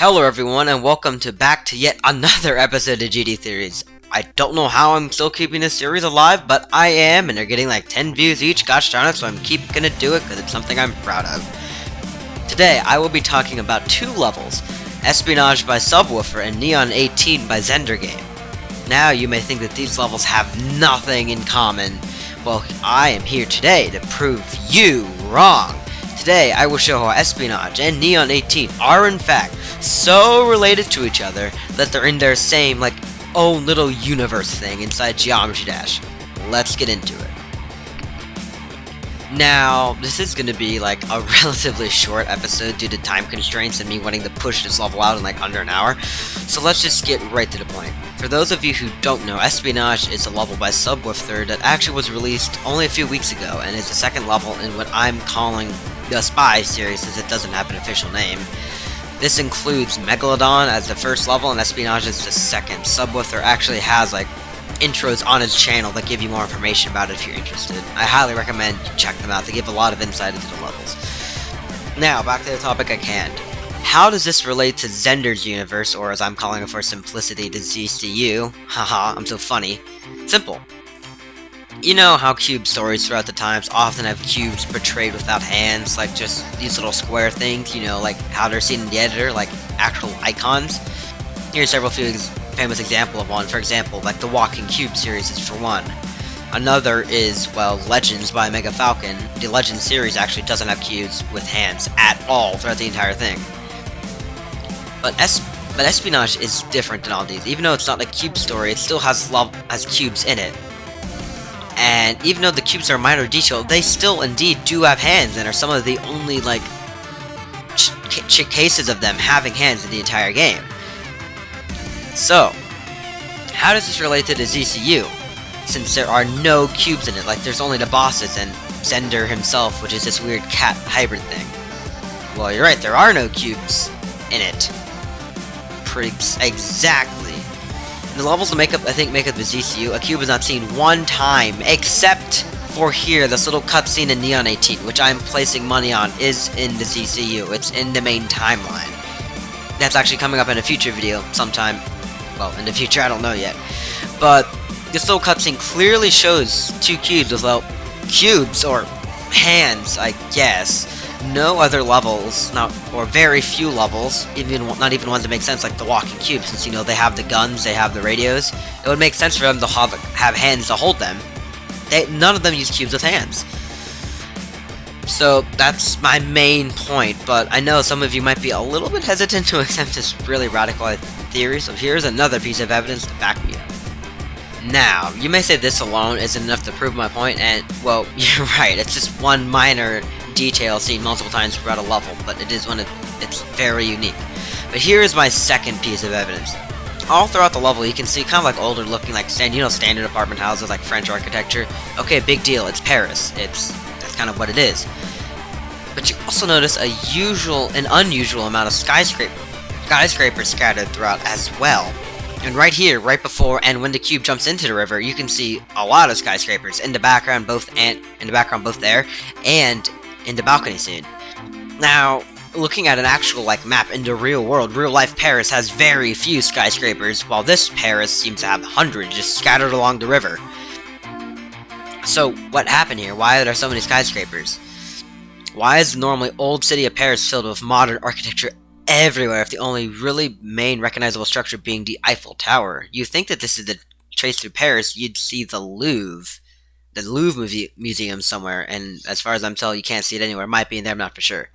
Hello everyone, and welcome back to yet another episode of GDTheories. I don't know how I'm still keeping this series alive, but I am, and they're getting like 10 views each, gosh darn it, so I'm gonna do it because it's something I'm proud of. Today, I will be talking about two levels, Espionage by Subwoofer and NeoN 18 by XenderGame. Now, you may think that these levels have nothing in common. Well, I am here today to prove you wrong. Today, I will show how Espionage and NeoN 18 are in fact so related to each other that they're in their same, own little universe thing inside Geometry Dash. Let's get into it. Now, this is gonna be a relatively short episode due to time constraints and me wanting to push this level out in under an hour, so let's just get right to the point. For those of you who don't know, Espionage is a level by Subwoofer that actually was released only a few weeks ago and is the second level in what I'm calling the Spy series, since it doesn't have an official name. This includes Megalodon as the first level and Espionage as the second. Subwoofer actually has intros on his channel that give you more information about it if you're interested. I highly recommend you check them out. They give a lot of insight into the levels. Now, back to the topic at hand. How does this relate to Xender's universe, or as I'm calling it for simplicity, to ZCU? Haha, I'm so funny. Simple. You know how cube stories throughout the times often have cubes portrayed without hands, just these little square things, how they're seen in the editor, actual icons? Here's several famous example of one. For example, the Walking Cube series is for one. Another is, Legends by Mega Falcon. The Legends series actually doesn't have cubes with hands at all throughout the entire thing. But Espionage is different than all these. Even though it's not a cube story, it still has cubes in it. And even though the cubes are a minor detail, they still indeed do have hands and are some of the only, cases of them having hands in the entire game. So, how does this relate to the ZCU? Since there are no cubes in it, there's only the bosses and Xender himself, which is this weird cat hybrid thing. Well, you're right, there are no cubes in it. Pretty exactly. The levels that make up the ZCU, a cube is not seen one time, except for here, this little cutscene in NeoN 18, which I'm placing money on, is in the ZCU. It's in the main timeline. That's actually coming up in a future video sometime. Well, in the future, I don't know yet. But this little cutscene clearly shows two cubes without cubes, or hands, I guess. No other levels, or very few levels, not even ones that make sense, like the Walking Cube, since, they have the guns, they have the radios. It would make sense for them to have hands to hold them. None of them use cubes with hands. So, that's my main point, but I know some of you might be a little bit hesitant to accept this really radical theory, so here's another piece of evidence to back me up. Now, you may say this alone isn't enough to prove my point, and, well, you're right, it's just one minor detail seen multiple times throughout a level, but it's very unique. But here is my second piece of evidence. All throughout the level, you can see kind of older looking, standard apartment houses, French architecture. Okay, big deal, it's Paris. That's kind of what it is. But you also notice an unusual amount of skyscrapers scattered throughout as well. And right here, right before and when the cube jumps into the river, you can see a lot of skyscrapers in the background, both there and in the balcony scene. Now, looking at an actual map in the real world, real life Paris has very few skyscrapers, while this Paris seems to have hundreds just scattered along the river. So, what happened here? Why are there so many skyscrapers? Why is the normally old city of Paris filled with modern architecture everywhere if the only really main recognizable structure being the Eiffel Tower? You think that this is the trace through Paris, you'd see the Louvre Museum somewhere, and as far as I'm told, you can't see it anywhere. It might be in there, I'm not for sure.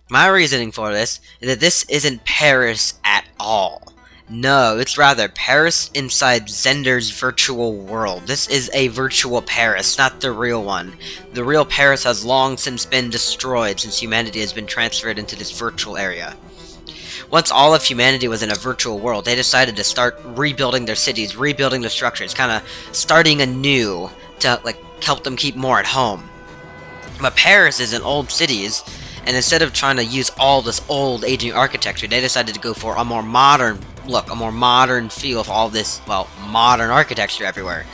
My reasoning for this is that this isn't Paris at all. No, it's rather Paris inside Xender's virtual world. This is a virtual Paris, not the real one. The real Paris has long since been destroyed since humanity has been transferred into this virtual area. Once all of humanity was in a virtual world, they decided to start rebuilding their cities, rebuilding their structures, kind of starting anew to help them keep more at home. But Paris is in old cities, and instead of trying to use all this old aging architecture, they decided to go for a more modern look, a more modern feel of all this, modern architecture everywhere.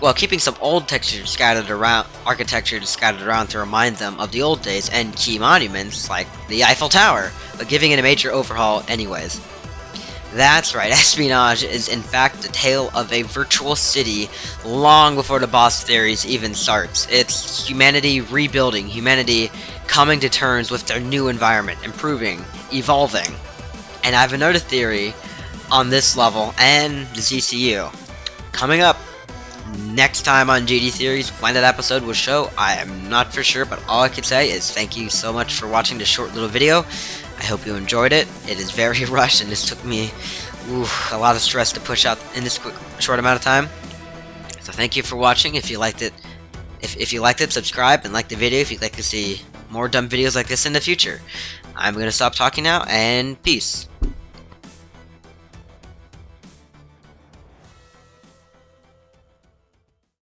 well, keeping some old textures scattered around, architecture scattered around to remind them of the old days, and key monuments like the Eiffel Tower, but giving it a major overhaul anyways. That's right, Espionage is in fact the tale of a virtual city long before the boss theories even starts. It's humanity rebuilding, humanity coming to terms with their new environment, improving, evolving. And I have another theory on this level and the ZCU. Coming up next time on GDTheories, when that episode will show, I am not for sure, but all I can say is thank you so much for watching this short little video. I hope you enjoyed it. It is very rushed, and this took me a lot of stress to push out in this short amount of time. So thank you for watching. If you liked it, if you liked it, subscribe and like the video if you'd like to see more dumb videos like this in the future. I'm gonna stop talking now, and peace.